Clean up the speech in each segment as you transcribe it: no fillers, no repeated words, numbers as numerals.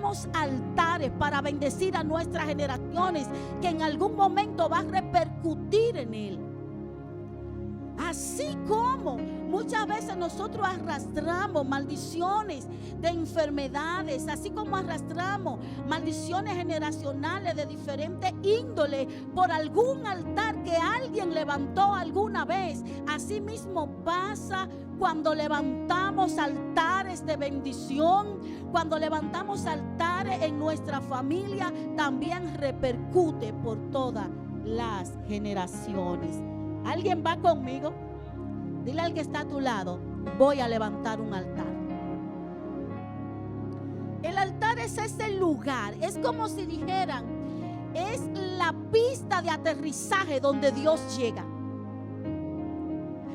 levantemos altares para bendecir a nuestras generaciones, que en algún momento va a repercutir en él. Así como muchas veces nosotros arrastramos maldiciones de enfermedades, así como arrastramos maldiciones generacionales de diferente índole por algún altar que alguien levantó alguna vez, así mismo pasa cuando levantamos altares de bendición, cuando levantamos altares en nuestra familia, también repercute por todas las generaciones. ¿Alguien va conmigo? Dile al que está a tu lado: voy a levantar un altar. El altar es ese lugar, es como si dijeran, es la pista de aterrizaje donde Dios llega.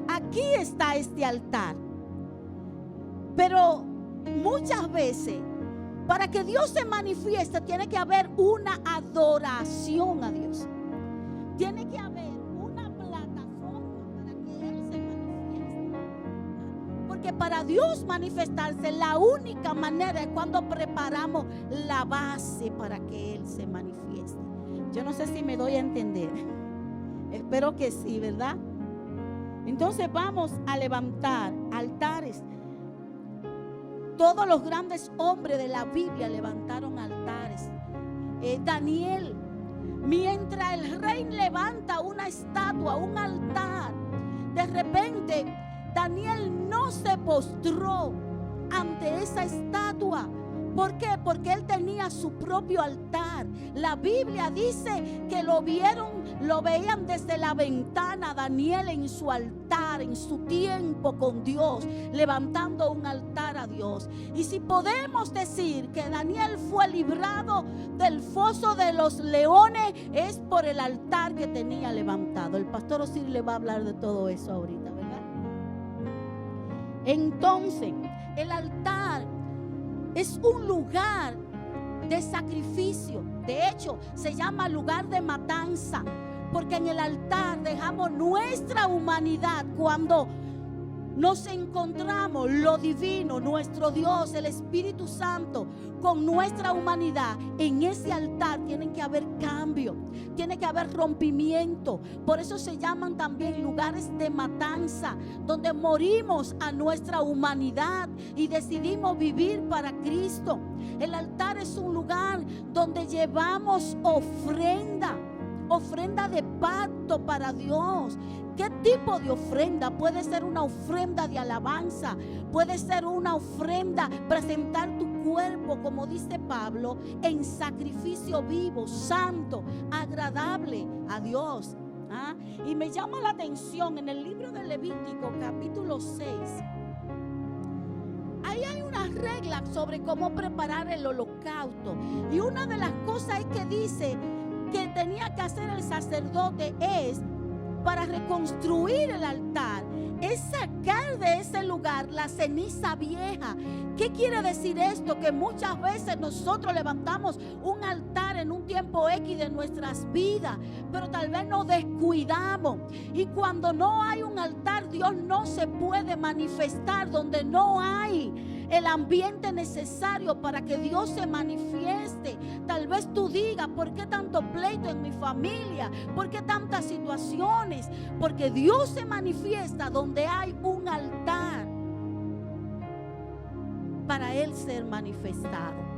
Aquí está este altar. Pero muchas veces, para que Dios se manifieste, tiene que haber una adoración a Dios. Tiene que haber que para Dios manifestarse, la única manera es cuando preparamos la base para que Él se manifieste. Yo no sé si me doy a entender. Espero que sí, ¿verdad? Entonces vamos a levantar altares. Todos los grandes hombres de la Biblia levantaron altares. Daniel, mientras el rey levanta una estatua, un altar, de repente Daniel no se postró ante esa estatua. ¿Por qué? Porque él tenía su propio altar. La Biblia dice que lo veían desde la ventana, Daniel en su altar, en su tiempo con Dios, levantando un altar a Dios. Y si podemos decir que Daniel fue librado del foso de los leones, es por el altar que tenía levantado. El pastor Osiris le va a hablar de todo eso ahorita, ¿verdad? Entonces, el altar es un lugar de sacrificio. De hecho, se llama lugar de matanza, porque en el altar dejamos nuestra humanidad. Cuando nos encontramos lo divino, nuestro Dios, el Espíritu Santo, con nuestra humanidad, en ese altar tienen que haber cambio, tiene que haber rompimiento. Por eso se llaman también lugares de matanza, donde morimos a nuestra humanidad y decidimos vivir para Cristo. El altar es un lugar donde llevamos ofrenda de pacto para Dios. ¿Qué tipo de ofrenda? Puede ser una ofrenda de alabanza, puede ser una ofrenda, presentar tu cuerpo, como dice Pablo, en sacrificio vivo, santo, agradable a Dios. Y me llama la atención en el libro de Levítico, capítulo 6. Ahí hay unas reglas sobre cómo preparar el holocausto. Y una de las cosas es que dice que tenía que hacer el sacerdote es, para reconstruir el altar, es sacar de ese lugar la ceniza vieja. ¿Qué quiere decir esto? Que muchas veces nosotros levantamos un altar en un tiempo X de nuestras vidas, pero tal vez nos descuidamos. Y cuando no hay un altar, Dios no se puede manifestar donde no hay el ambiente necesario para que Dios se manifieste. Tal vez tú digas: ¿por qué tanto pleito en mi familia? ¿Por qué tantas situaciones? Porque Dios se manifiesta donde hay un altar para Él ser manifestado.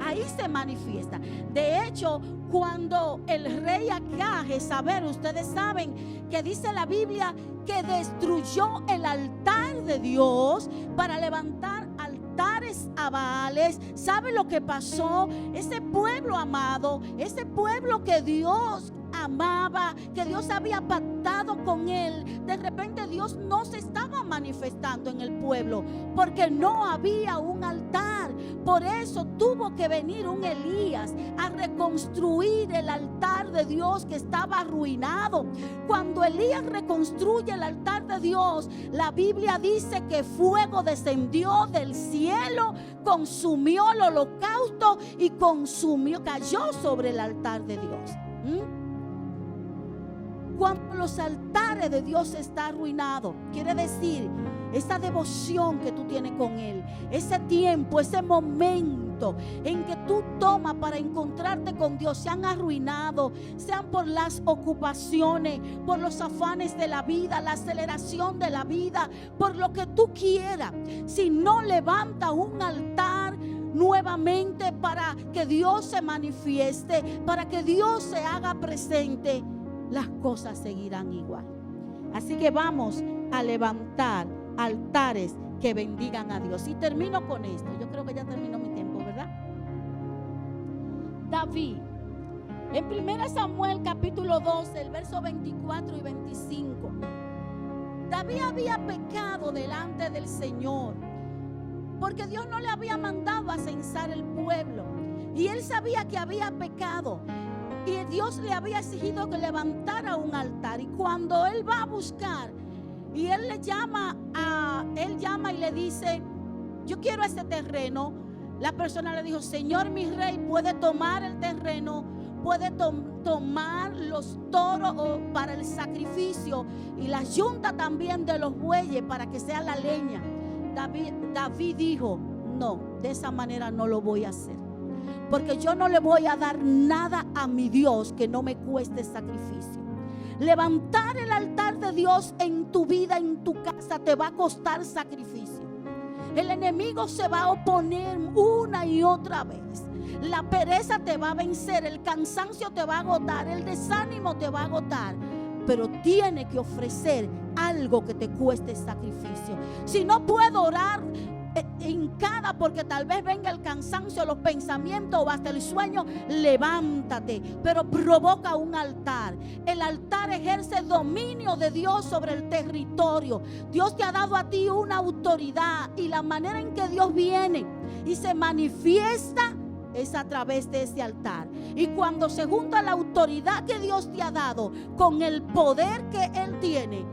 Ahí se manifiesta. De hecho, cuando el rey Acab, Jezabel, ustedes saben que dice la Biblia que destruyó el altar de Dios para levantar altares a Baales. ¿Sabe lo que pasó? Ese pueblo amado, ese pueblo que Dios amaba, que Dios había pactado con él, de repente Dios no se estaba manifestando en el pueblo porque no había un altar. Por eso tuvo que venir un Elías a reconstruir el altar de Dios que estaba arruinado. Cuando Elías reconstruye el altar de Dios, la Biblia dice que fuego descendió del cielo, consumió el holocausto y cayó sobre el altar de Dios. Cuando los altares de Dios están arruinados, quiere decir esa devoción que tú tienes con Él, ese tiempo, ese momento en que tú tomas para encontrarte con Dios, se han arruinado, sean por las ocupaciones, por los afanes de la vida, la aceleración de la vida, por lo que tú quieras. Si no levantas un altar nuevamente para que Dios se manifieste, para que Dios se haga presente, las cosas seguirán igual. Así que vamos a levantar altares que bendigan a Dios. Y termino con esto. Yo creo que ya terminó mi tiempo, ¿verdad? David, en 1 Samuel capítulo 12, el verso 24 y 25. David había pecado delante del Señor, porque Dios no le había mandado a censar el pueblo, y él sabía que había pecado, y Dios le había exigido que levantara un altar. Y cuando él va a buscar, y él llama y le dice: yo quiero ese terreno. La persona le dijo: Señor mi rey, puede tomar el terreno, puede tomar los toros para el sacrificio, y la yunta también de los bueyes para que sea la leña. David dijo: no, de esa manera no lo voy a hacer, porque yo no le voy a dar nada a mi Dios que no me cueste sacrificio. Levantar el altar de Dios en tu vida, en tu casa, te va a costar sacrificio. El enemigo se va a oponer una y otra vez. La pereza te va a vencer, el cansancio te va a agotar, el desánimo te va a agotar. Pero tiene que ofrecer algo que te cueste sacrificio. Si no puedo orar hincada porque tal vez venga el cansancio, los pensamientos o hasta el sueño, levántate, pero provoca un altar. El altar ejerce dominio de Dios sobre el territorio. Dios te ha dado a ti una autoridad, y la manera en que Dios viene y se manifiesta es a través de ese altar. Y cuando se junta la autoridad que Dios te ha dado con el poder que Él tiene,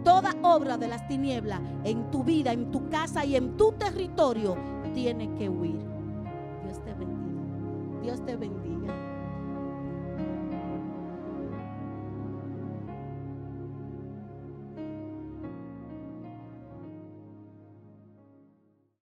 toda obra de las tinieblas en tu vida, en tu casa y en tu territorio tiene que huir. Dios te bendiga. Dios te bendiga.